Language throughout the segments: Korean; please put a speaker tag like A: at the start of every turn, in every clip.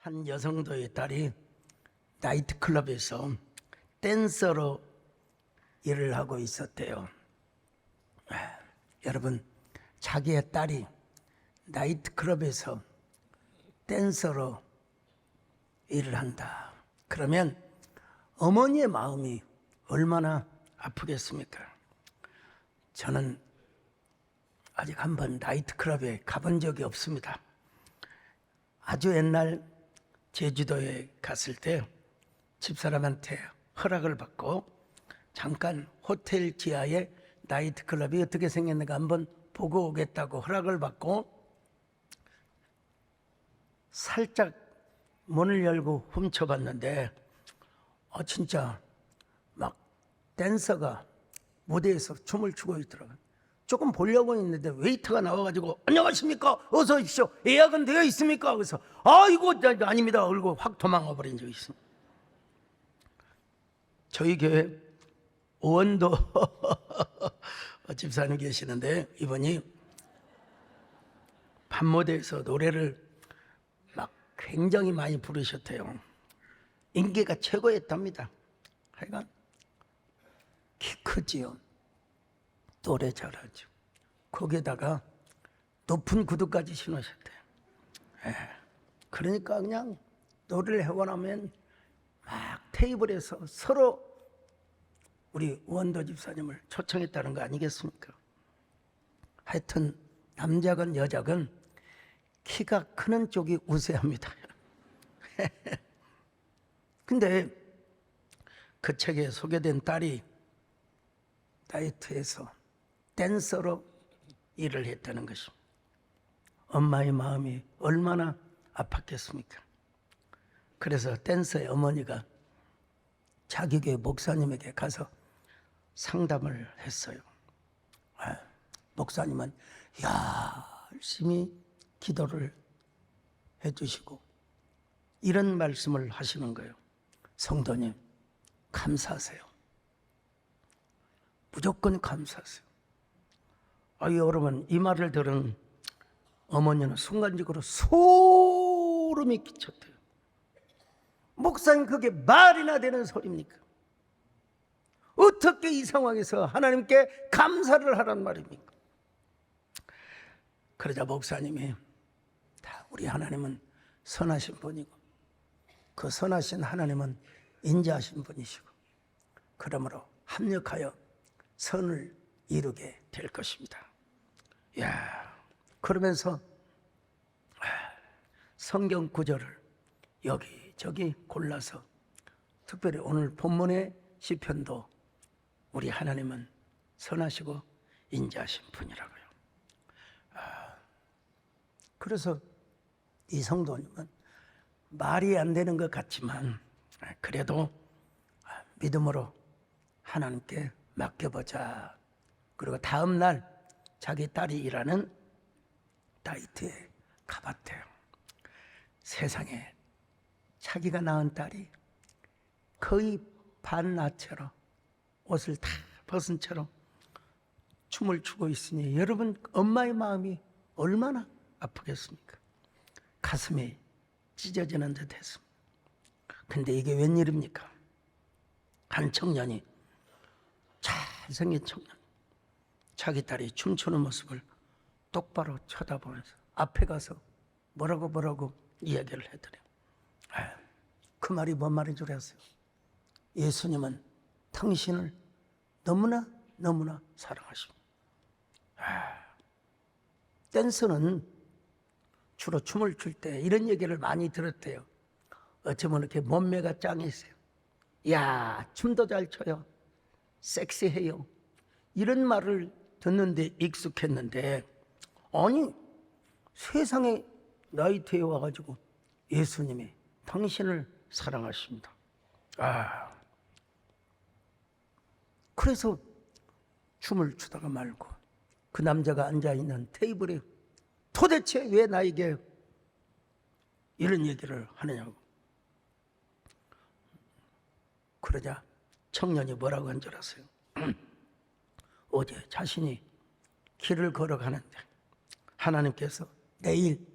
A: 한 여성도의 딸이 나이트클럽에서 댄서로 일을 하고 있었대요. 여러분, 자기의 딸이 나이트클럽에서 댄서로 일을 한다. 그러면 어머니의 마음이 얼마나 아프겠습니까? 저는 아직 한 번 나이트클럽에 가본 적이 없습니다. 아주 옛날 제주도에 갔을 때 집사람한테 허락을 받고 잠깐 호텔 지하에 나이트클럽이 어떻게 생겼는가 한번 보고 오겠다고 허락을 받고 살짝 문을 열고 훔쳐봤는데 진짜 막 댄서가 무대에서 춤을 추고 있더라고요. 조금 보려고 했는데 웨이터가 나와가지고 안녕하십니까? 어서 오십시오. 예약은 되어 있습니까? 그래서 이거 아닙니다. 그리고 확 도망가 버린 적이 있습니다. 저희 교회 오원도 집사님 계시는데 이분이 밤무대에서 노래를 막 굉장히 많이 부르셨대요. 인기가 최고였답니다. 하여간 키 크지요. 노래 잘하죠. 거기에다가 높은 구두까지 신으셨대요. 그러니까 그냥 노래를 하고 나면 막 테이블에서 서로 우리 원도 집사님을 초청했다는 거 아니겠습니까? 하여튼 남자건 여자건 키가 크는 쪽이 우세합니다. 근데 그 책에 소개된 딸이 나이트에서 댄서로 일을 했다는 것입니다. 엄마의 마음이 얼마나 아팠겠습니까? 그래서 댄서의 어머니가 자기 교회 목사님에게 가서 상담을 했어요. 목사님은 열심히 기도를 해주시고 이런 말씀을 하시는 거예요. 성도님, 감사하세요. 무조건 감사하세요. 여러분, 이 말을 들은 어머니는 순간적으로 소름이 끼쳤대요. 목사님, 그게 말이나 되는 소리입니까? 어떻게 이 상황에서 하나님께 감사를 하란 말입니까? 그러자 목사님이 우리 하나님은 선하신 분이고 그 선하신 하나님은 인자하신 분이시고 그러므로 합력하여 선을 이루게 될 것입니다. 그러면서 성경 구절을 여기저기 골라서 특별히 오늘 본문의 시편도 우리 하나님은 선하시고 인자하신 분이라고요. 그래서 이 성도님은 말이 안 되는 것 같지만 그래도 믿음으로 하나님께 맡겨보자. 그리고 다음 날 자기 딸이 일하는 나이트에 가봤대요. 세상에 자기가 낳은 딸이 거의 반나체로 옷을 다 벗은 채로 춤을 추고 있으니 여러분 엄마의 마음이 얼마나 아프겠습니까? 가슴이 찢어지는 듯 했습니다. 근데 이게 웬일입니까? 한 청년이 잘생긴 청년 자기 딸이 춤추는 모습을 똑바로 쳐다보면서 앞에 가서 뭐라고 이야기를 해드려요. 그 말이 뭔 말인 줄 아세요? 예수님은 당신을 너무나 사랑하십니다. 댄서는 주로 춤을 출 때 이런 얘기를 많이 들었대요. 어쩌면 이렇게 몸매가 짱이세요. 춤도 잘 춰요. 섹시해요. 이런 말을 듣는데 익숙했는데 아니 세상에 나이트에 와가지고 예수님이 당신을 사랑하십니다. 그래서 춤을 추다가 말고 그 남자가 앉아있는 테이블에 도대체 왜 나에게 이런 얘기를 하느냐고. 그러자 청년이 뭐라고 한 줄 아세요? 어제 자신이 길을 걸어가는데 하나님께서 내일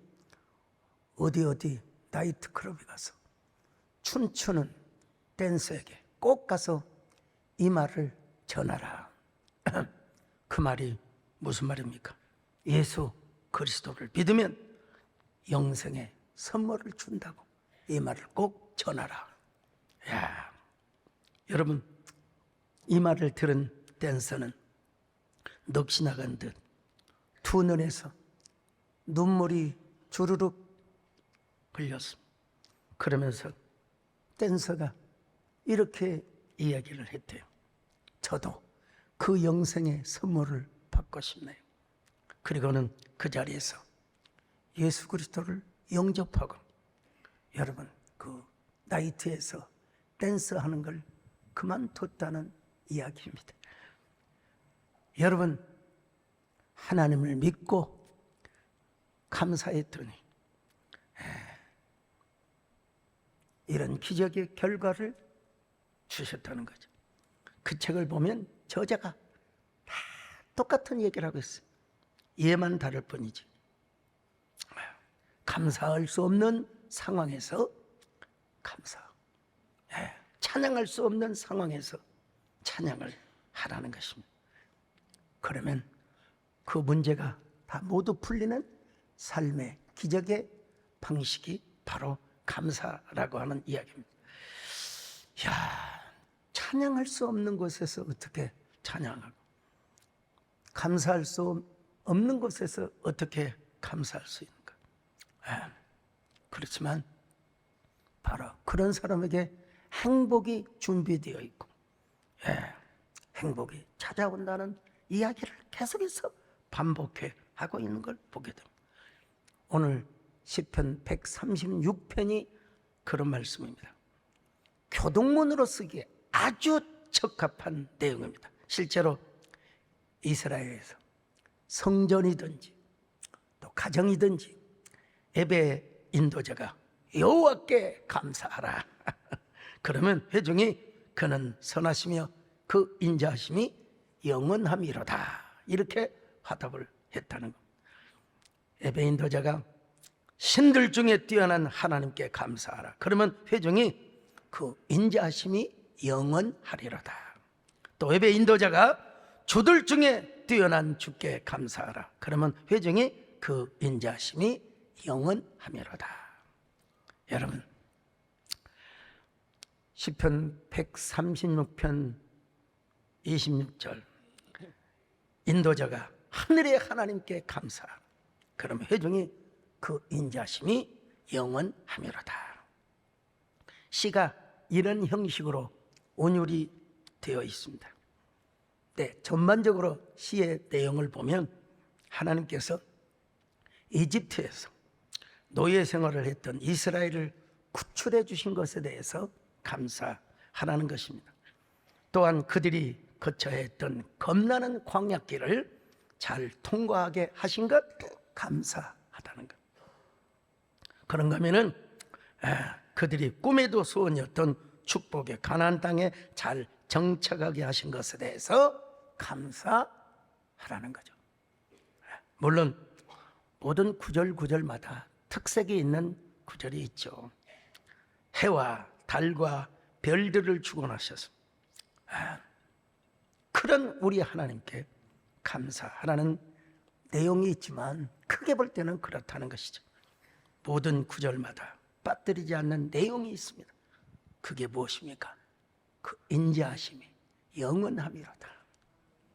A: 어디 나이트클럽에 가서 춤추는 댄서에게 꼭 가서 이 말을 전하라. 그 말이 무슨 말입니까? 예수 그리스도를 믿으면 영생의 선물을 준다고 이 말을 꼭 전하라. 야, 여러분, 이 말을 들은 댄서는 넋이 나간 듯 두 눈에서 눈물이 주르륵 흘렸습니다. 그러면서 댄서가 이렇게 이야기를 했대요. 저도 그 영생의 선물을 받고 싶네요. 그리고는 그 자리에서 예수 그리스도를 영접하고, 여러분, 그 나이트에서 댄스하는 걸 그만뒀다는 이야기입니다. 여러분, 하나님을 믿고 감사했더니 이런 기적의 결과를 주셨다는 거죠. 그 책을 보면 저자가 다 똑같은 얘기를 하고 있어요. 예만 다를 뿐이지. 감사할 수 없는 상황에서 감사, 찬양할 수 없는 상황에서 찬양을 하라는 것입니다. 그러면 그 문제가 다 모두 풀리는 삶의 기적의 방식이 바로 감사라고 하는 이야기입니다. 야, 찬양할 수 없는 곳에서 어떻게 찬양하고, 감사할 수 없는 곳에서 어떻게 감사할 수 있는가? 그렇지만 바로 그런 사람에게 행복이 준비되어 있고, 행복이 찾아온다는 이야기를 계속해서 반복해 하고 있는 걸 보게 됩니다. 오늘 시편 136편이 그런 말씀입니다. 교동문으로 쓰기에 아주 적합한 내용입니다. 실제로 이스라엘에서 성전이든지 또 가정이든지 예배 인도자가 여호와께 감사하라. 그러면 회중이 그는 선하시며 그 인자하심이 영원함이로다, 이렇게 화답을 했다는 겁니다. 예배 인도자가 신들 중에 뛰어난 하나님께 감사하라. 그러면 회중이 그 인자하심이 영원하리로다. 또 예배 인도자가 주들 중에 뛰어난 주께 감사하라. 그러면 회중이 그 인자하심이 영원하미로다. 여러분, 시편 136편 26절, 인도자가 하늘의 하나님께 감사하라. 그러면 회중이 그 인자심이 영원하미로다. 시가 이런 형식으로 온율이 되어 있습니다. 네, 전반적으로 시의 내용을 보면 하나님께서 이집트에서 노예 생활을 했던 이스라엘을 구출해 주신 것에 대해서 감사하라는 것입니다. 또한 그들이 거쳐야 했던 겁나는 광야길을 잘 통과하게 하신 것, 감사하다는 것. 그런가 하면은 그들이 꿈에도 소원이었던 축복의 가나안 땅에 잘 정착하게 하신 것에 대해서 감사하라는 거죠. 물론 모든 구절마다 특색이 있는 구절이 있죠. 해와 달과 별들을 주관하셔서 그런 우리 하나님께 감사하라는 내용이 있지만, 크게 볼 때는 그렇다는 것이죠. 모든 구절마다 빠뜨리지 않는 내용이 있습니다. 그게 무엇입니까? 그 인자하심이 영원함이로다.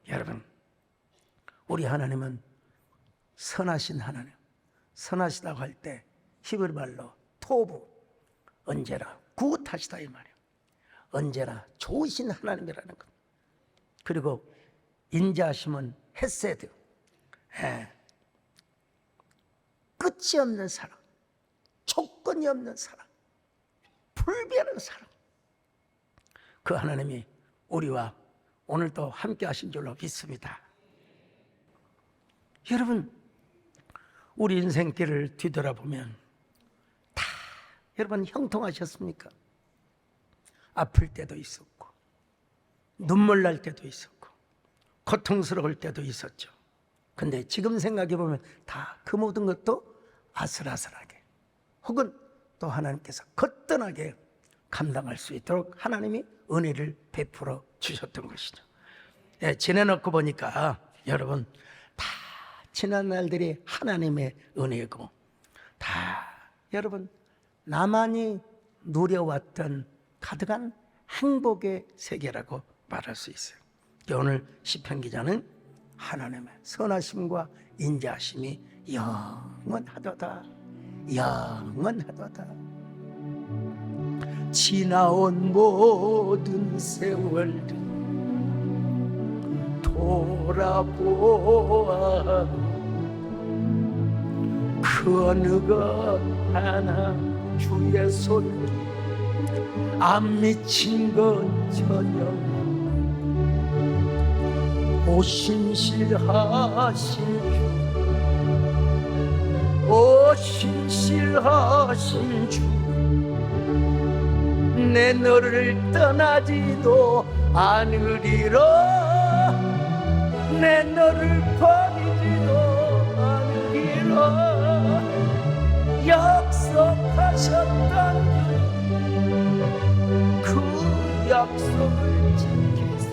A: 여러분, 우리 하나님은 선하신 하나님, 선하시다고 할 때 히브리 말로 토부, 언제나 굿하시다 이 말이에요. 언제나 좋으신 하나님이라는 것. 그리고 인자하심은 헤세드, 끝이 없는 사랑, 조건이 없는 사랑, 불변한 사랑. 그 하나님이 우리와 오늘도 함께 하신 줄로 믿습니다. 여러분, 우리 인생길을 뒤돌아보면 다 여러분 형통하셨습니까? 아플 때도 있었고, 눈물 날 때도 있었고, 고통스러울 때도 있었죠. 근데 지금 생각해 보면 다 그 모든 것도 아슬아슬하게, 혹은 또 하나님께서 거뜬하게 감당할 수 있도록 하나님이 은혜를 베풀어 주셨던 것이죠. 예, 지내놓고 보니까 여러분 다 지난 날들이 하나님의 은혜고 다 여러분 나만이 누려왔던 가득한 행복의 세계라고 말할 수 있어요. 오늘 시편 기자는 하나님의 선하심과 인자하심이 영원하도다, 영원하도다. 지나온 모든 세월들 돌아보아 그 어느 것 하나 주의 손 안 미친 것 전혀 오신실하신 주 오신실하신 주 내 너를 떠나지도 않으리라 내 너를 버리지도 않으리라 약속하셨던 그 약속을 지키사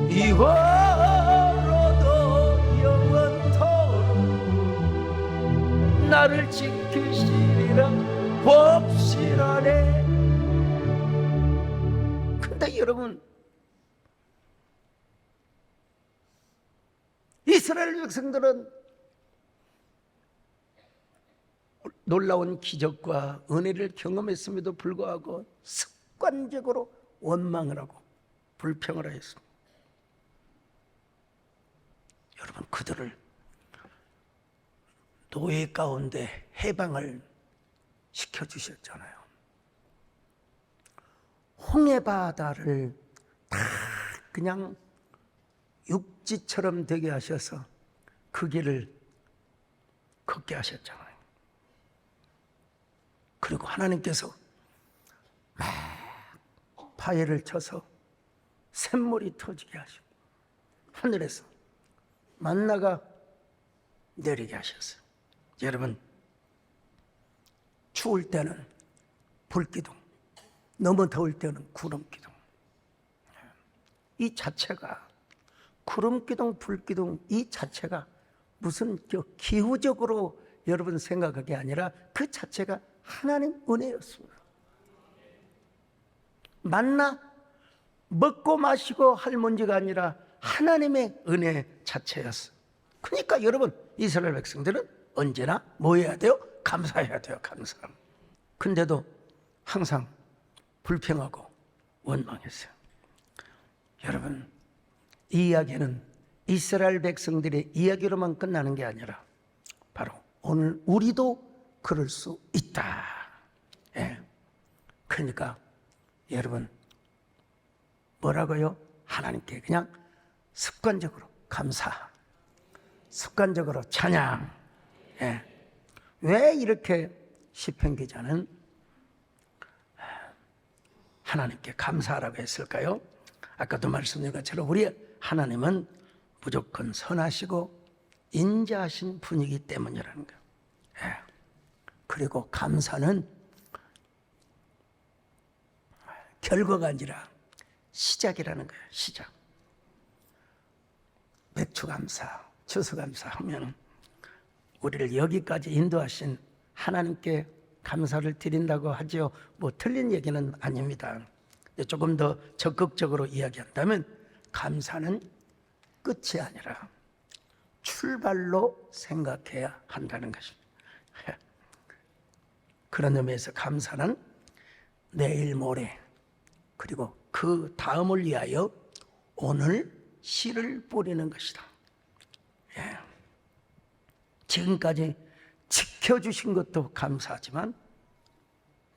A: 이후로도 영원토록 나를 지키시리라 확실하네. 근데 여러분 이스라엘 백성들은 놀라운 기적과 은혜를 경험했음에도 불구하고 습관적으로 원망을 하고 불평을 했습니다. 여러분 그들을 노예 가운데 해방을 시켜주셨잖아요. 홍해바다를 다 그냥 육지처럼 되게 하셔서 그 길을 걷게 하셨잖아요. 그리고 하나님께서 막 파해를 쳐서 샘물이 터지게 하시고 하늘에서 만나가 내리게 하셨어요. 여러분 추울 때는 불기둥, 너무 더울 때는 구름기둥. 이 자체가 구름기둥, 불기둥 이 자체가 무슨 기후적으로 여러분 생각하기 아니라 그 자체가 하나님 은혜였습니다. 만나 먹고 마시고 할 문제가 아니라 하나님의 은혜 자체였어요. 그러니까 여러분 이스라엘 백성들은 언제나 뭐 해야 돼요? 감사해야 돼요. 감사. 근데도 항상 불평하고 원망했어요. 여러분 이 이야기는 이스라엘 백성들의 이야기로만 끝나는 게 아니라 바로 오늘 우리도 그럴 수 있다. 예. 그러니까 여러분 뭐라고요? 하나님께 그냥 습관적으로 감사, 습관적으로 찬양. 예. 왜 이렇게 시편 기자는 하나님께 감사하라고 했을까요? 아까도 말씀드린 것처럼 우리 하나님은 무조건 선하시고 인자하신 분이기 때문이라는 거예요. 예. 그리고 감사는 결과가 아니라 시작이라는 거예요. 시작. 맥주감사, 추수감사 하면 우리를 여기까지 인도하신 하나님께 감사를 드린다고 하죠. 뭐 틀린 얘기는 아닙니다. 조금 더 적극적으로 이야기한다면 감사는 끝이 아니라 출발로 생각해야 한다는 것입니다. 그런 의미에서 감사는 내일 모레 그리고 그 다음을 위하여 오늘 씨를 뿌리는 것이다. 예. 지금까지 지켜주신 것도 감사하지만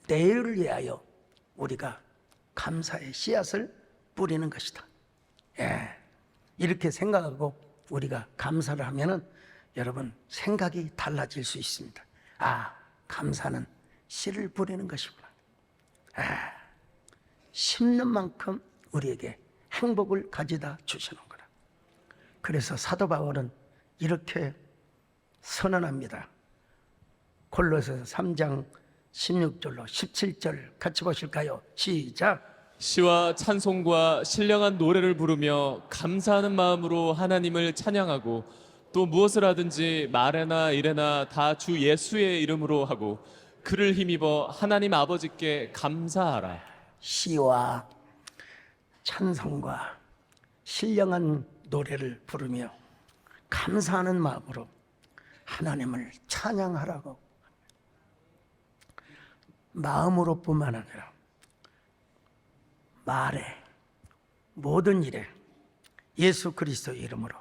A: 내일을 위하여 우리가 감사의 씨앗을 뿌리는 것이다. 예. 이렇게 생각하고 우리가 감사를 하면은 여러분 생각이 달라질 수 있습니다. 아, 감사는 씨를 뿌리는 것이구나. 아, 심는 만큼 우리에게 행복을 가져다 주시는구나. 그래서 사도 바울은 이렇게 선언합니다. 골로새서 3장 16절로 17절 같이 보실까요? 시작.
B: 시와 찬송과 신령한 노래를 부르며 감사하는 마음으로 하나님을 찬양하고 또 무엇을 하든지 말에나 일에나 다 주 예수의 이름으로 하고 그를 힘입어 하나님 아버지께 감사하라.
A: 시와 찬송과 신령한 노래를 부르며 감사하는 마음으로 하나님을 찬양하라고. 마음으로뿐만 아니라 말에, 모든 일에 예수 그리스도의 이름으로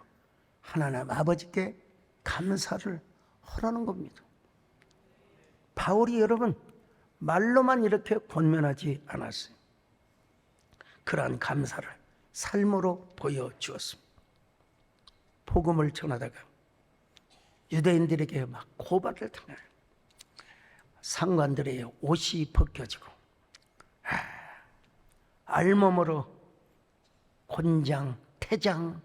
A: 하나님 아버지께 감사를 하라는 겁니다. 바울이 여러분 말로만 이렇게 권면하지 않았어요. 그러한 감사를 삶으로 보여주었습니다. 복음을 전하다가 유대인들에게 막 고발을 당해요. 상관들의 옷이 벗겨지고 알몸으로 곤장, 태장,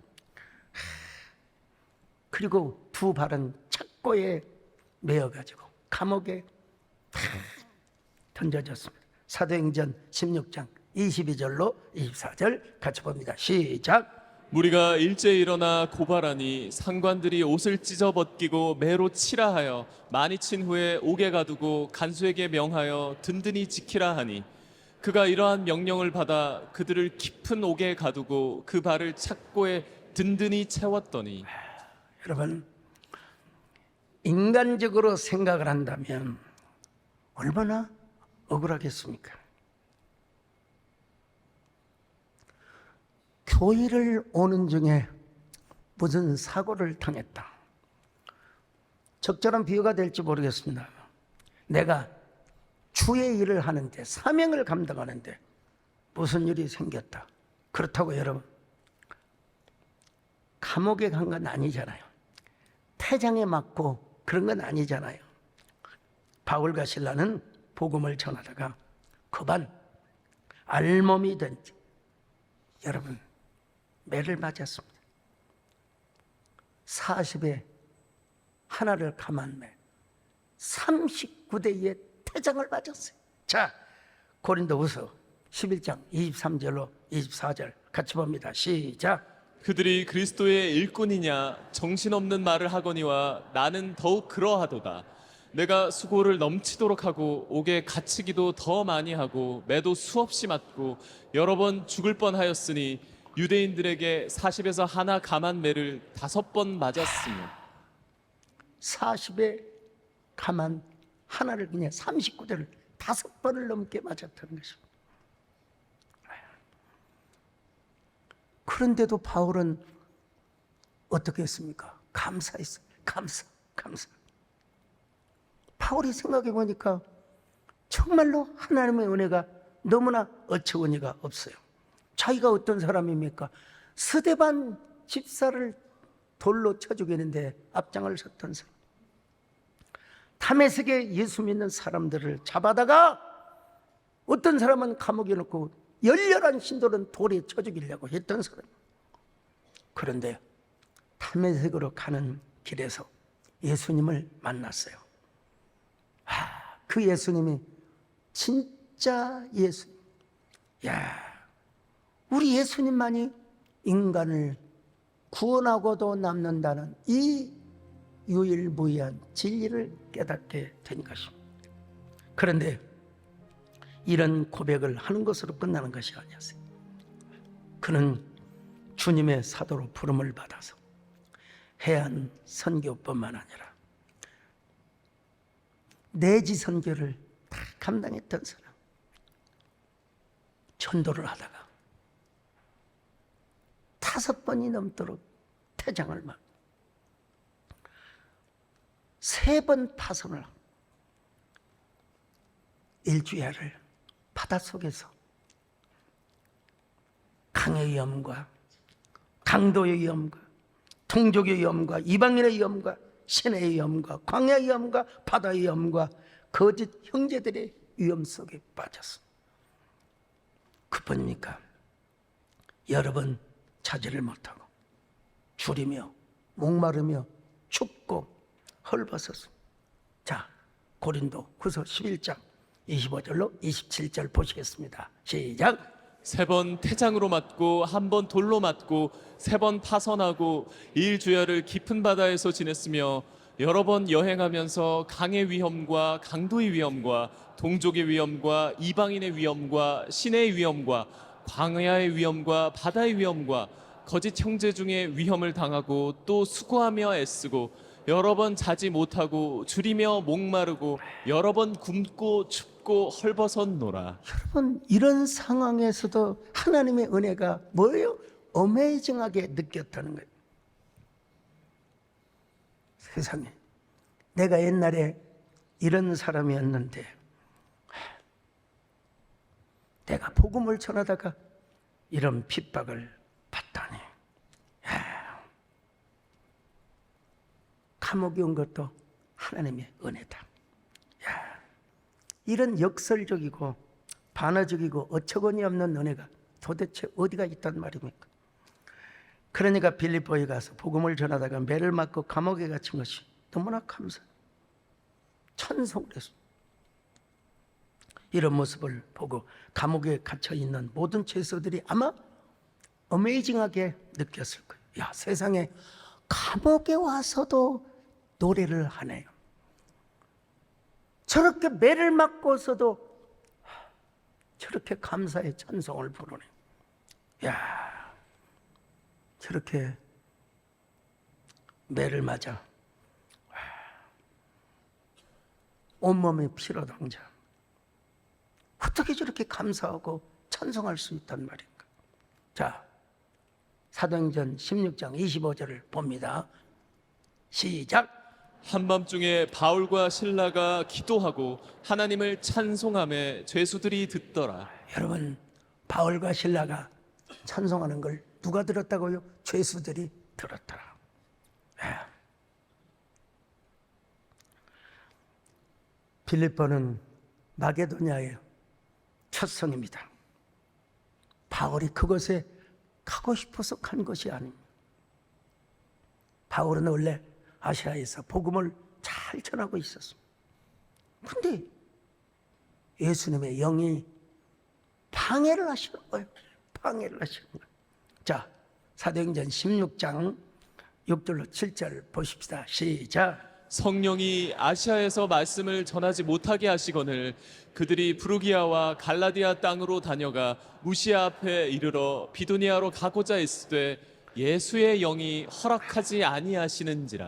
A: 그리고 두 발은 착고에 매어가지고 감옥에 던져졌습니다. 사도행전 16장 22절로 24절 같이 봅니다. 시작.
B: 무리가 일제히 일어나 고발하니 상관들이 옷을 찢어 벗기고 매로 치라 하여 많이 친 후에 옥에 가두고 간수에게 명하여 든든히 지키라 하니 그가 이러한 명령을 받아 그들을 깊은 옥에 가두고 그 발을 착고에 든든히 채웠더니.
A: 여러분, 인간적으로 생각을 한다면 얼마나 억울하겠습니까? 교회를 오는 중에 무슨 사고를 당했다. 적절한 비유가 될지 모르겠습니다. 내가 주의 일을 하는데, 사명을 감당하는데 무슨 일이 생겼다. 그렇다고 여러분 감옥에 간 건 아니잖아요. 태장에 맞고 그런 건 아니잖아요. 바울과 실라는 복음을 전하다가 그반 알몸이 된 여러분 매를 맞았습니다. 40에 하나를 감한 매 39대의 태장을 맞았어요. 자, 고린도후서 11장 23절로 24절 같이 봅니다. 시작.
B: 그들이 그리스도의 일꾼이냐 정신없는 말을 하거니와 나는 더욱 그러하도다. 내가 수고를 넘치도록 하고 옥에 갇히기도 더 많이 하고 매도 수없이 맞고 여러 번 죽을 뻔하였으니 유대인들에게 40에서 하나 감한 매를 5번 맞았으며.
A: 40에 감한 하나를 그냥 39대를 5번을 넘게 맞았다는 것입니다. 그런데도 바울은 어떻게 했습니까? 감사했어요. 감사. 바울이 생각해 보니까 정말로 하나님의 은혜가 너무나 어처구니가 없어요. 자기가 어떤 사람입니까? 스데반 집사를 돌로 쳐 죽이는데 앞장을 섰던 사람. 다메섹에 예수 믿는 사람들을 잡아다가 어떤 사람은 감옥에 넣고 열렬한 신도는 돌에 쳐 죽이려고 했던 사람. 그런데 다메섹으로 가는 길에서 예수님을 만났어요. 그 예수님이 진짜 예수. 우리 예수님만이 인간을 구원하고도 남는다는 이 유일무이한 진리를 깨닫게 된 것입니다. 그런데 이런 고백을 하는 것으로 끝나는 것이 아니었어요. 그는 주님의 사도로 부름을 받아서 해안 선교뿐만 아니라 내지 선교를 다 감당했던 사람. 전도를 하다가 5번이 넘도록 태장을 맞고 3번 파선을 하고 일주야를 바닷속에서 강의 위험과 강도의 위험과 동족의 위험과 이방인의 위험과 신의 위험과 광야의 위험과 바다의 위험과 거짓 형제들의 위험 속에 빠졌어. 그뿐입니까? 여러 번 차지를 못하고 줄이며 목마르며 춥고 헐벗었어. 자, 고린도 후서 11장 25절로 27절 보시겠습니다. 시작.
B: 3번 태장으로 맞고 1번 돌로 맞고 3번 파선하고 일주야를 깊은 바다에서 지냈으며 여러 번 여행하면서 강의 위험과 강도의 위험과 동족의 위험과 이방인의 위험과 시내의 위험과 광야의 위험과 바다의 위험과 거짓 형제 중에 위험을 당하고 또 수고하며 애쓰고 여러 번 자지 못하고 줄이며 목마르고 여러 번 굶고 춥고 헐벗었노라.
A: 여러분, 이런 상황에서도 하나님의 은혜가 뭐예요? 어메이징하게 느꼈다는 거예요. 세상에, 내가 옛날에 이런 사람이었는데 내가 복음을 전하다가 이런 핍박을 받다니. 감옥에 온 것도 하나님의 은혜다. 이런 역설적이고 반어적이고 어처구니 없는 은혜가 도대체 어디가 있단 말입니까? 그러니까 빌립보에 가서 복음을 전하다가 매를 맞고 감옥에 갇힌 것이 너무나 감사해요. 찬송을 했어요. 이런 모습을 보고 감옥에 갇혀 있는 모든 죄수들이 아마 어메이징하게 느꼈을 거예요. 야, 세상에 감옥에 와서도 노래를 하네요. 저렇게 매를 맞고서도 저렇게 감사의 찬송을 부르네. 야, 저렇게 매를 맞아 온몸이 피로 당자. 어떻게 저렇게 감사하고 찬송할 수 있단 말인가? 자, 사도행전 16장 25절을 봅니다. 시작.
B: 한밤중에 바울과 실라가 기도하고 하나님을 찬송하며 죄수들이 듣더라.
A: 여러분, 바울과 실라가 찬송하는 걸 누가 들었다고요? 죄수들이 들었더라. 빌립보는 마게도냐의 첫 성입니다. 바울이 그곳에 가고 싶어서 간 것이 아닙니다. 바울은 원래 아시아에서 복음을 잘 전하고 있었습니다. 그런데 예수님의 영이 방해를 하시는 거예요. 방해를 하시는 거예요. 자, 사도행전 16장 6절로 7절 보십시다. 시작.
B: 성령이 아시아에서 말씀을 전하지 못하게 하시거늘 그들이 부르기아와 갈라디아 땅으로 다녀가 무시아 앞에 이르러 비두니아로 가고자 했으되 예수의 영이 허락하지 아니하시는지라.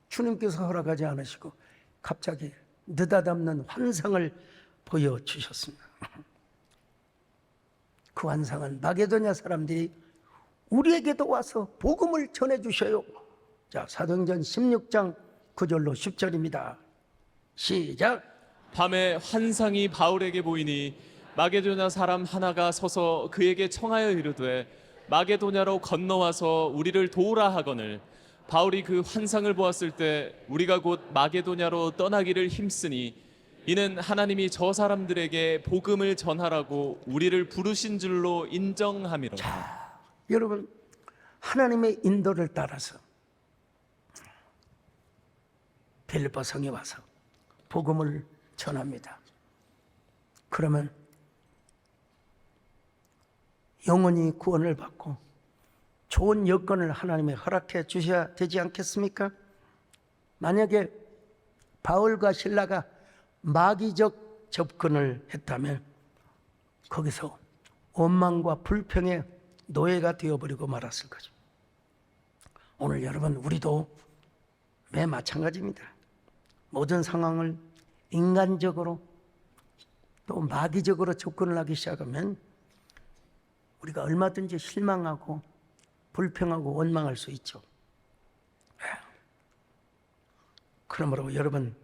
A: 주님께서 허락하지 않으시고 갑자기 느닷없는 환상을 보여주셨습니다. 그 환상은 마게도냐 사람들이 우리에게도 와서 복음을 전해주셔요. 자, 사도행전 16장 9절로 10절입니다. 시작.
B: 밤에 환상이 바울에게 보이니 마게도냐 사람 하나가 서서 그에게 청하여 이르되 마게도냐로 건너와서 우리를 도우라 하거늘 바울이 그 환상을 보았을 때 우리가 곧 마게도냐로 떠나기를 힘쓰니 이는 하나님이 저 사람들에게 복음을 전하라고 우리를 부르신 줄로 인정함이로다.
A: 여러분, 하나님의 인도를 따라서 빌립보 성에 와서 복음을 전합니다. 그러면 영원히 구원을 받고 좋은 여건을 하나님이 허락해 주셔야 되지 않겠습니까? 만약에 바울과 실라가 마귀적 접근을 했다면 거기서 원망과 불평의 노예가 되어버리고 말았을 거죠. 오늘 여러분, 우리도 매 마찬가지입니다. 모든 상황을 인간적으로 또 마귀적으로 접근을 하기 시작하면 우리가 얼마든지 실망하고 불평하고 원망할 수 있죠. 그러므로 여러분,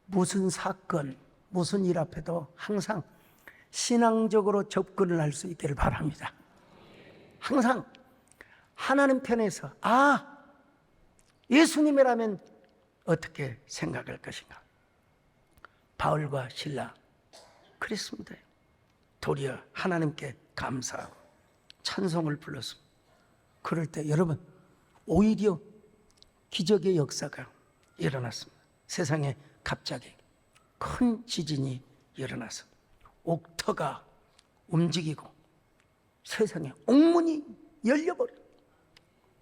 A: 무슨 사건, 무슨 일 앞에도 항상 신앙적으로 접근을 할 수 있기를 바랍니다. 항상 하나님 편에서 예수님이라면 어떻게 생각할 것인가. 바울과 실라 그랬습니다. 도리어 하나님께 감사하고 찬송을 불렀습니다. 그럴 때 여러분, 오히려 기적의 역사가 일어났습니다. 세상에 갑자기 큰 지진이 일어나서 옥터가 움직이고 세상에 옥문이 열려버려.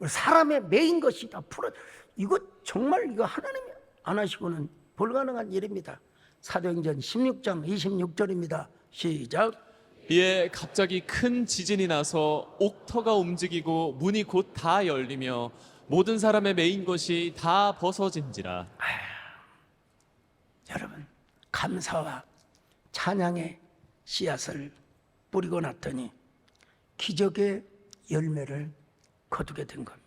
A: 사람의 매인 것이 다 풀어. 이거 정말 이거 하나님이 안 하시고는 불가능한 일입니다. 사도행전 16장 26절입니다. 시작.
B: 이에 갑자기 큰 지진이 나서 옥터가 움직이고 문이 곧 다 열리며 모든 사람의 메인 것이 다 벗어진지라.
A: 여러분, 감사와 찬양의 씨앗을 뿌리고 났더니 기적의 열매를 거두게 된 겁니다.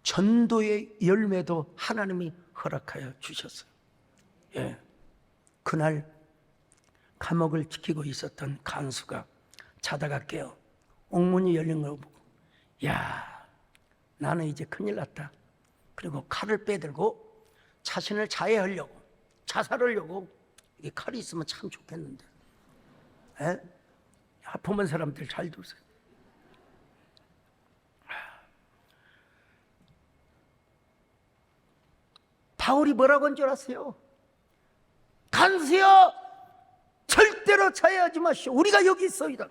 A: 전도의 열매도 하나님이 허락하여 주셨어요. 예. 그날 감옥을 지키고 있었던 간수가 자다가 깨어 옥문이 열린 걸 보고, 야, 나는 이제 큰일 났다. 그리고 칼을 빼들고 자신을 자해하려고, 자살하려고. 이게 칼이 있으면 참 좋겠는데. 에? 아프면 사람들 잘 두세요. 바울이 뭐라고 한 줄 아세요? 간수여, 절대로 자해하지 마시오. 우리가 여기 있어이다.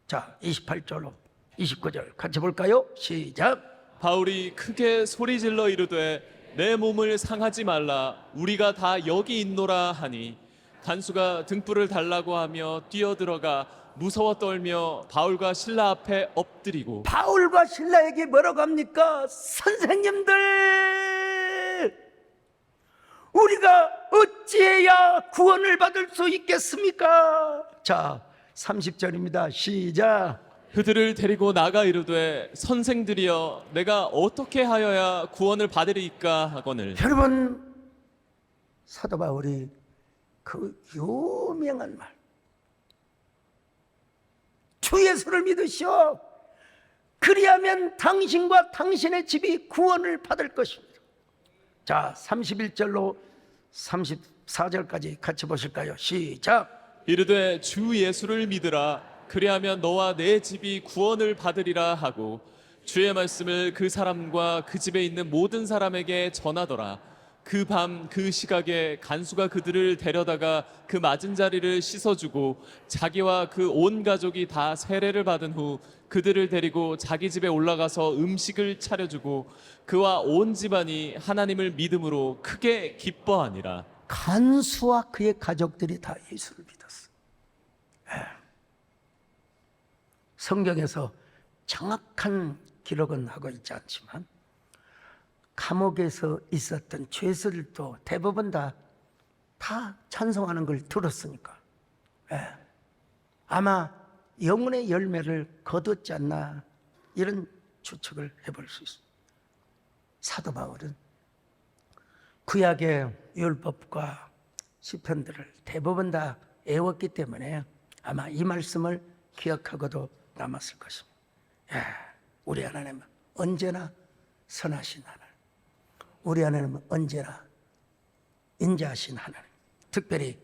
A: 자, 28절로 29절 같이 볼까요? 시작.
B: 바울이 크게 소리질러 이르되 내 몸을 상하지 말라. 우리가 다 여기 있노라 하니 간수가 등불을 달라고 하며 뛰어들어가 무서워 떨며 바울과 신라 앞에 엎드리고.
A: 바울과 신라에게 뭐라고 합니까? 선생님들, 우리가 어찌해야 구원을 받을 수 있겠습니까? 자, 30절입니다. 시작.
B: 그들을 데리고 나가 이르되 선생들이여 내가 어떻게 하여야 구원을 받으리이까 하거늘.
A: 여러분, 사도 바울이 그 유명한 말, 주 예수를 믿으시오. 그리하면 당신과 당신의 집이 구원을 받을 것입니다. 자, 31절로 34절까지 같이 보실까요? 시작.
B: 이르되 주 예수를 믿으라. 그리하면 너와 내 집이 구원을 받으리라 하고 주의 말씀을 그 사람과 그 집에 있는 모든 사람에게 전하더라. 그 밤 그 시각에 간수가 그들을 데려다가 그 맞은 자리를 씻어주고 자기와 그 온 가족이 다 세례를 받은 후 그들을 데리고 자기 집에 올라가서 음식을 차려주고 그와 온 집안이 하나님을 믿음으로 크게 기뻐하니라.
A: 간수와 그의 가족들이 다 예수를 믿었어. 성경에서 정확한 기록은 하고 있지 않지만 감옥에서 있었던 죄수들도 대부분 다 찬송하는 걸 들었으니까 아마 영혼의 열매를 거뒀지 않나, 이런 추측을 해볼 수 있습니다. 사도 바울은 구약의 율법과 시편들을 대부분 다 외웠기 때문에 아마 이 말씀을 기억하고도 남았을 것입니다. 우리 하나님은 언제나 선하신 하나님, 우리 하나님은 언제나 인자하신 하나님. 특별히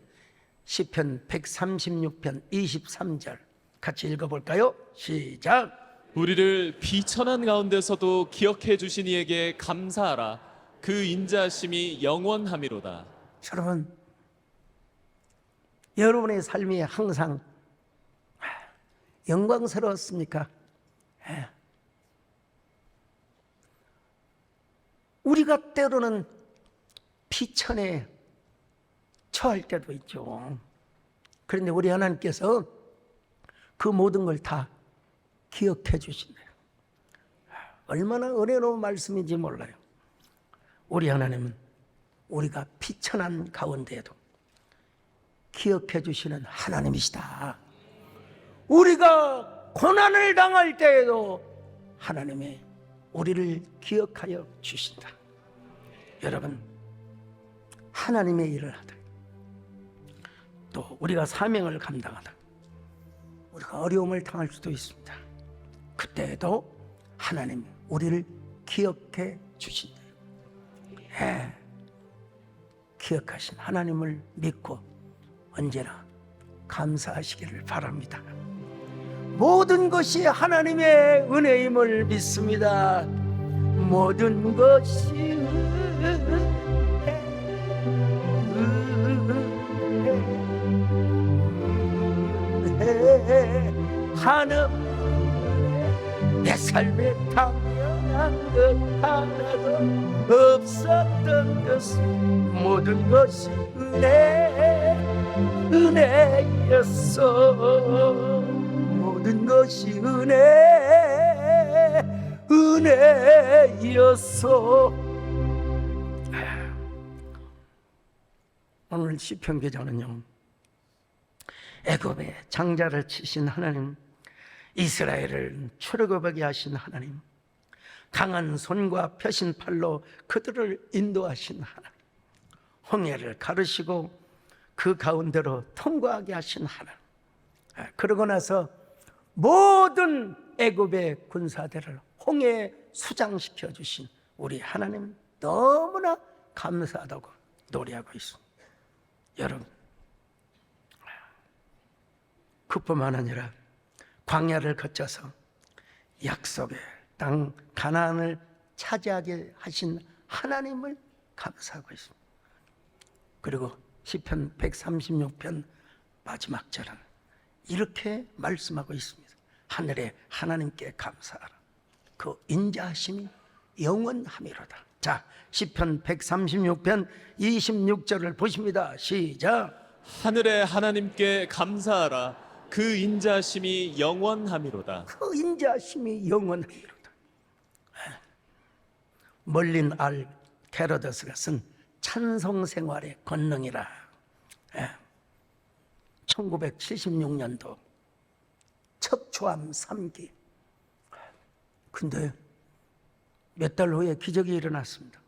A: 시편 136편 23절 같이 읽어볼까요? 시작.
B: 우리를 비천한 가운데서도 기억해 주신 이에게 감사하라. 그 인자심이 영원함이로다.
A: 여러분, 여러분의 삶이 항상 영광스러웠습니까? 우리가 때로는 비천에 처할 때도 있죠. 그런데 우리 하나님께서 그 모든 걸 다 기억해 주신대요. 얼마나 은혜로운 말씀인지 몰라요. 우리 하나님은 우리가 비천한 가운데에도 기억해 주시는 하나님이시다. 우리가 고난을 당할 때에도 하나님이 우리를 기억하여 주신다. 여러분, 하나님의 일을 하다, 또 우리가 사명을 감당하다 우리가 어려움을 당할 수도 있습니다. 그때에도 하나님 우리를 기억해 주신다. 기억하신 하나님을 믿고 언제나 감사하시기를 바랍니다. 모든 것이 하나님의 은혜임을 믿습니다. 모든 것이 하는 내 삶에 당연한 것 하나도 없었던 것은 모든 것이 은혜였어. 모든 것이 은혜였어. 오늘 시편 기자는요, 애굽의 장자를 치신 하나님, 이스라엘을 출애굽하게 하신 하나님, 강한 손과 펴신 팔로 그들을 인도하신 하나님, 홍해를 가르시고 그 가운데로 통과하게 하신 하나님, 그러고 나서 모든 애굽의 군사들을 홍해에 수장시켜 주신 우리 하나님 너무나 감사하다고 노래하고 있습니다. 여러분, 그뿐만 아니라 광야를 거쳐서 약속의 땅 가나안을 차지하게 하신 하나님을 감사하고 있습니다. 그리고 시편 136편 마지막 절은 이렇게 말씀하고 있습니다. 하늘의 하나님께 감사하라. 그 인자하심이 영원함이로다. 자, 시편 136편 26절을 보십니다. 시작.
B: 하늘의 하나님께 감사하라. 그 인자심이 영원함이로다.
A: 그 인자심이 영원함이로다. 멀린 알 헤로데스가 쓴 찬송생활의 권능이라. 1976년도 척추암 3기. 근데 몇 달 후에 기적이 일어났습니다.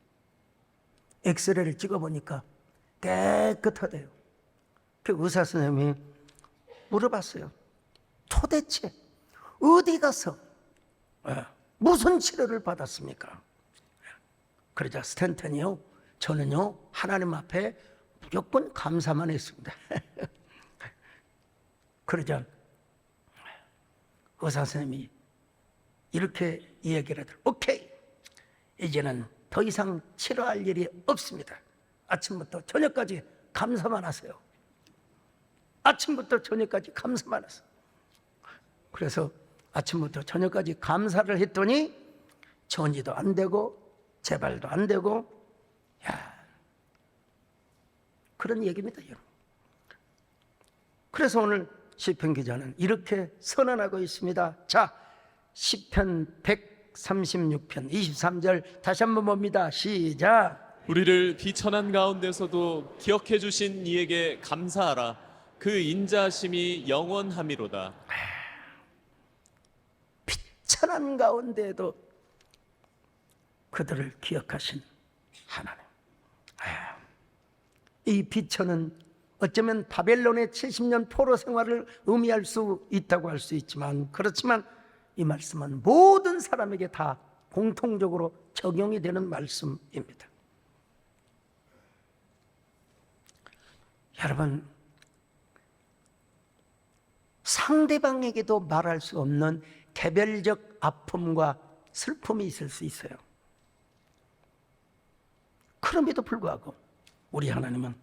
A: 엑스레이를 찍어보니까 깨끗하대요. 그 의사 선생님이 물어봤어요. 도대체 어디 가서 무슨 치료를 받았습니까? 그러자 스탠턴이요, 저는요 하나님 앞에 무조건 감사만 했습니다. 그러자 의사 선생님이 이렇게 이야기를 하더라고요. 오케이, 이제는 더 이상 치료할 일이 없습니다. 아침부터 저녁까지 감사만 하세요. 아침부터 저녁까지 감사만 하세요. 그래서 아침부터 저녁까지 감사를 했더니 전이도 안 되고 재발도 안 되고, 그런 얘기입니다, 여러분. 그래서 오늘 시편 기자는 이렇게 선언하고 있습니다. 자, 시편 136편 23절 다시 한번 봅니다. 시작.
B: 우리를 비천한 가운데서도 기억해 주신 이에게 감사하라. 그 인자심이 영원함이로다.
A: 비천한 가운데에도 그들을 기억하신 하나님. 이 비천은 어쩌면 바벨론의 70년 포로 생활을 의미할 수 있다고 할 수 있지만, 그렇지만 이 말씀은 모든 사람에게 다 공통적으로 적용이 되는 말씀입니다. 여러분, 상대방에게도 말할 수 없는 개별적 아픔과 슬픔이 있을 수 있어요. 그럼에도 불구하고 우리 하나님은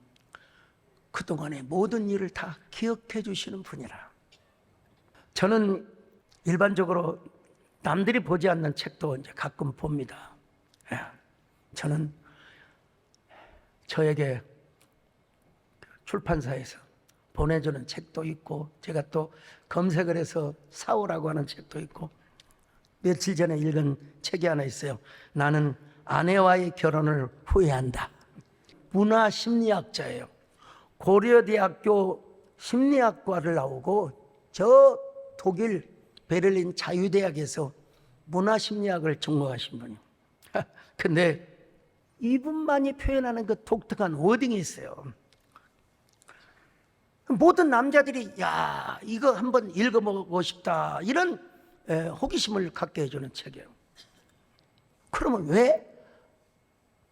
A: 그동안의 모든 일을 다 기억해 주시는 분이라. 저는 일반적으로 남들이 보지 않는 책도 이제 가끔 봅니다. 저는 저에게 출판사에서 보내주는 책도 있고, 제가 또 검색을 해서 사오라고 하는 책도 있고, 며칠 전에 읽은 책이 하나 있어요. 나는 아내와의 결혼을 후회한다. 문화심리학자예요. 고려대학교 심리학과를 나오고 저 독일 베를린 자유대학에서 문화심리학을 전공하신 분이에요. 근데 이분만이 표현하는 그 독특한 워딩이 있어요. 모든 남자들이 야, 이거 한번 읽어보고 싶다, 이런 호기심을 갖게 해주는 책이에요. 그러면 왜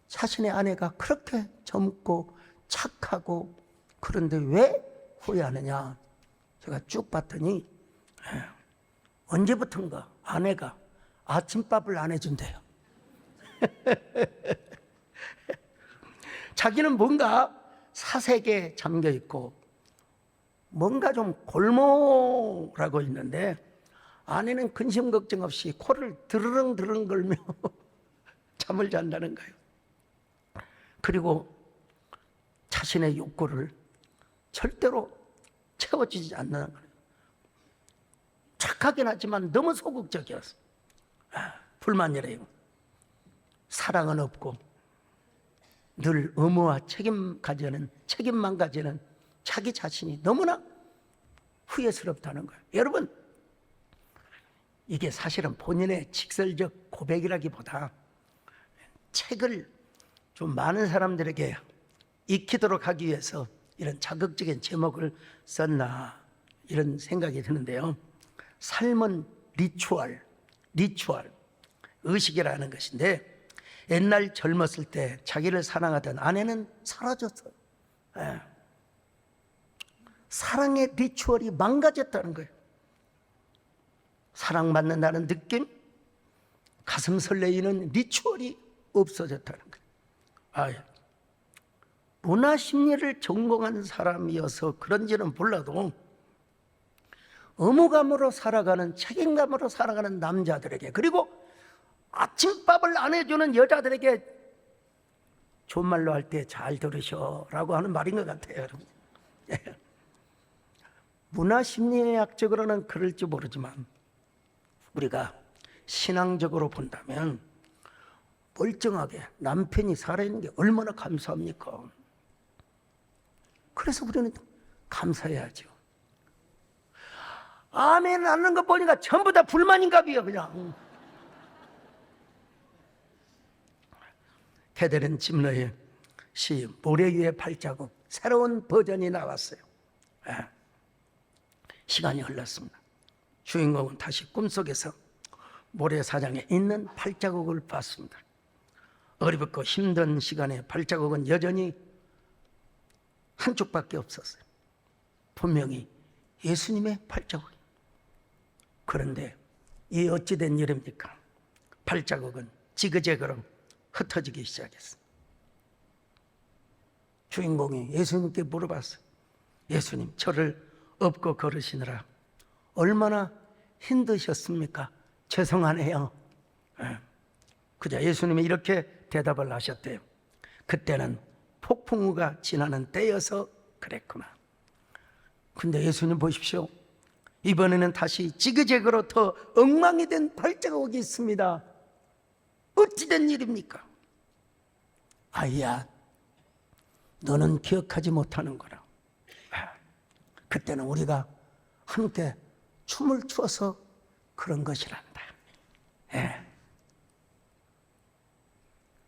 A: 자신의 아내가 그렇게 젊고 착하고 그런데 왜 후회하느냐? 제가 쭉 봤더니 언제부턴가 아내가 아침밥을 안 해준대요. 자기는 뭔가 사색에 잠겨 있고 뭔가 좀 골몰하고 있는데 아내는 근심 걱정 없이 코를 드르릉 걸며 잠을 잔다는 거예요. 그리고 자신의 욕구를 절대로 채워주지 않는 거예요. 착하긴 하지만 너무 소극적이었어. 불만이래요. 사랑은 없고 늘 의무와 책임만 가지는 자기 자신이 너무나 후회스럽다는 거예요. 여러분, 이게 사실은 본인의 직설적 고백이라기보다 책을 좀 많은 사람들에게 익히도록 하기 위해서 이런 자극적인 제목을 썼나 이런 생각이 드는데요. 삶은 리추얼, 의식이라는 것인데 옛날 젊었을 때 자기를 사랑하던 아내는 사라졌어요. 사랑의 리추얼이 망가졌다는 거예요. 사랑받는다는 느낌, 가슴 설레이는 리추얼이 없어졌다는 거예요. 문화 심리를 전공한 사람이어서 그런지는 몰라도 의무감으로 살아가는, 책임감으로 살아가는 남자들에게, 그리고 아침밥을 안 해주는 여자들에게 좋은 말로 할 때 잘 들으셔라고 하는 말인 것 같아요, 여러분. 문화 심리학적으로는 그럴지 모르지만 우리가 신앙적으로 본다면 멀쩡하게 남편이 살아있는 게 얼마나 감사합니까? 그래서 우리는 감사해야죠. 아멘 하는 거 보니까 전부 다 불만인가 봐요, 그냥. 캐데린 짐러의 시 모래 위의 발자국, 새로운 버전이 나왔어요. 시간이 흘렀습니다. 주인공은 다시 꿈속에서 모래사장에 있는 발자국을 봤습니다. 어렵고 힘든 시간에 발자국은 여전히 한쪽밖에 없었어요. 분명히 예수님의 발자국이에요. 그런데 이 어찌된 일입니까? 발자국은 지그재그로 흩어지기 시작했어요. 주인공이 예수님께 물어봤어요. 예수님, 저를 업고 걸으시느라 얼마나 힘드셨습니까? 죄송하네요. 그저 예수님이 이렇게 대답을 하셨대요. 그때는 폭풍우가 지나는 때여서 그랬구나. 근데 예수님 보십시오. 이번에는 다시 지그재그로 더 엉망이 된 발자국이 있습니다. 어찌된 일입니까? 아이야, 너는 기억하지 못하는 거라. 그때는 우리가 함께 춤을 추어서 그런 것이란다.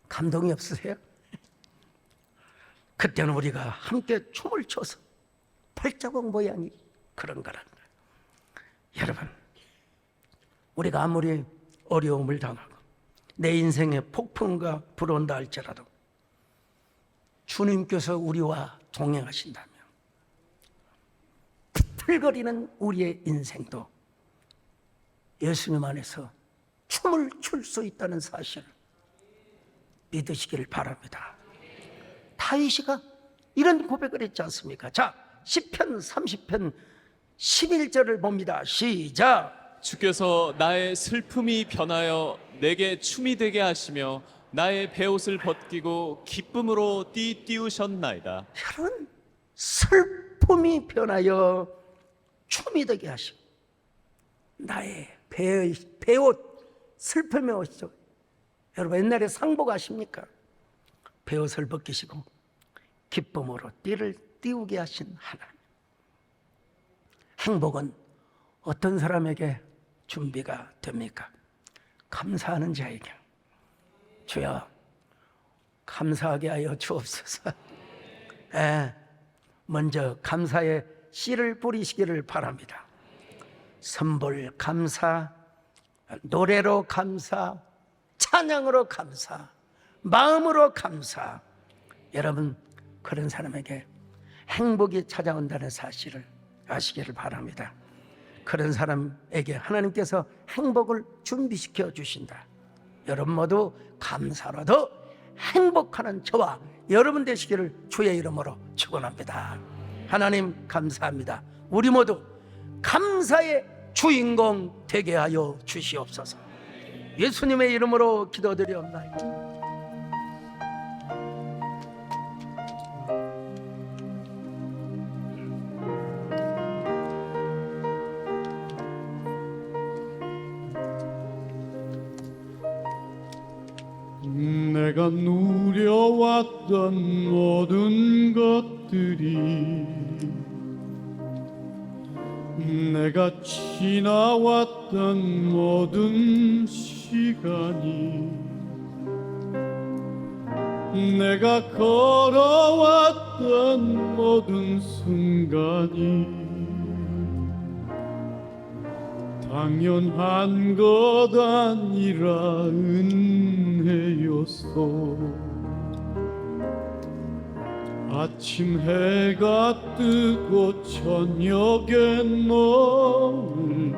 A: 감동이 없으세요? 그때는 우리가 함께 춤을 춰서 발자국 모양이 그런 거란 거예요. 여러분, 우리가 아무리 어려움을 당하고 내 인생에 폭풍과 불어온다 할지라도 주님께서 우리와 동행하신다면 풀거리는 우리의 인생도 예수님 안에서 춤을 출 수 있다는 사실을 믿으시기를 바랍니다. 다윗이가 이런 고백을 했지 않습니까? 자, 시편 30편 11절을 봅니다. 시작.
B: 주께서 나의 슬픔이 변하여 내게 춤이 되게 하시며 나의 베옷을 벗기고 기쁨으로 띄우셨나이다.
A: 여러분, 슬픔이 변하여 춤이 되게 하시고 나의 베옷, 슬픔의 옷이죠. 여러분, 옛날에 상복 아십니까? 베옷을 벗기시고 기쁨으로 띠를 띄우게 하신 하나님. 행복은 어떤 사람에게 준비가 됩니까? 감사하는 자에게. 주여, 감사하게 하여 주옵소서. 먼저 감사의 씨를 뿌리시기를 바랍니다. 선물 감사, 노래로 감사, 찬양으로 감사, 마음으로 감사. 여러분, 그런 사람에게 행복이 찾아온다는 사실을 아시기를 바랍니다. 그런 사람에게 하나님께서 행복을 준비시켜 주신다. 여러분 모두 감사로도 행복하는 저와 여러분 되시기를 주의 이름으로 축원합니다. 하나님 감사합니다. 우리 모두 감사의 주인공 되게 하여 주시옵소서. 예수님의 이름으로 기도드리옵나이다.
C: 내가 누려왔던 모든 것들이, 내가 지나왔던 모든 시간이, 내가 걸어왔던 모든 순간이 당연한 것 아니라 은혜였어. 아침 해가 뜨고 저녁에 너를,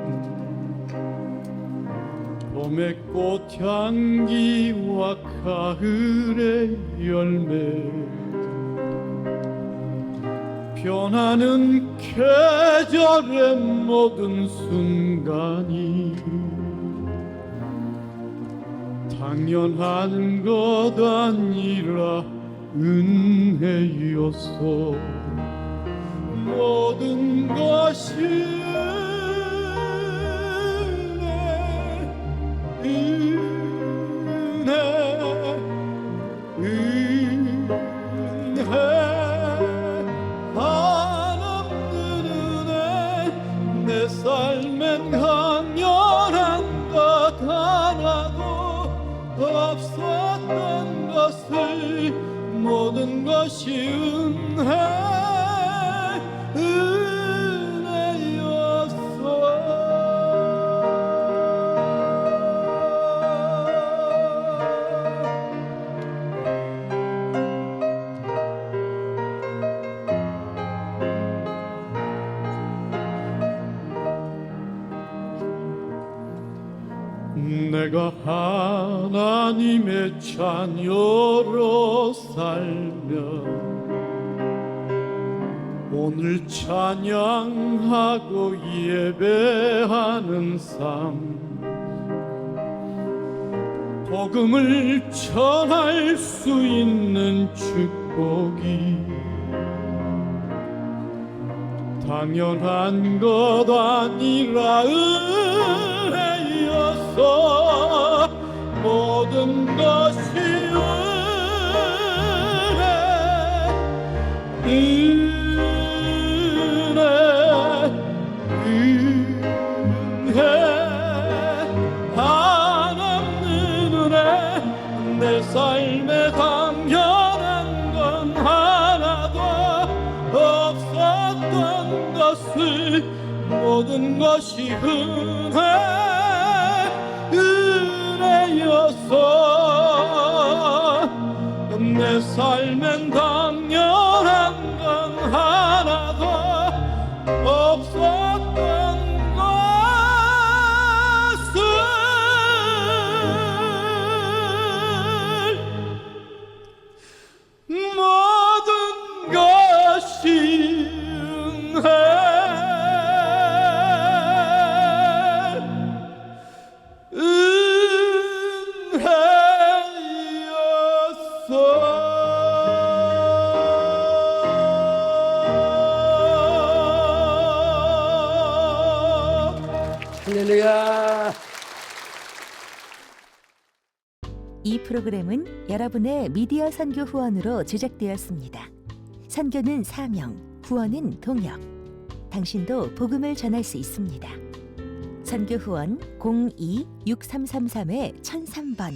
C: 봄의 꽃향기와 가을의 열매, 변하는 계절의 모든 순간이 당연한 것 아니라 은혜였어. 모든 것이 은혜, 은혜, 한없는 은혜. 내 삶엔 강렬한 것 하나도 없었던 것을, 모든 것이 내가 하나님의 자녀로 살면 오늘 찬양하고 예배하는 삶, 복음을 전할 수 있는 축복이 당연한 것 아니라 은혜였어. 모든 것이 은혜, 은혜, 한없는 은혜. 내 삶에 당연한 건 하나도 없었던 것을, 모든 것이 은혜였어. 내 삶엔 당연한 건 하나도 없었던 것을, 모든 것이
A: 할렐루야.
D: 이 프로그램은 여러분의 미디어 선교 후원으로 제작되었습니다. 선교는 사명, 후원은 동역. 당신도 복음을 전할 수 있습니다. 선교 후원 02-6333-1003번.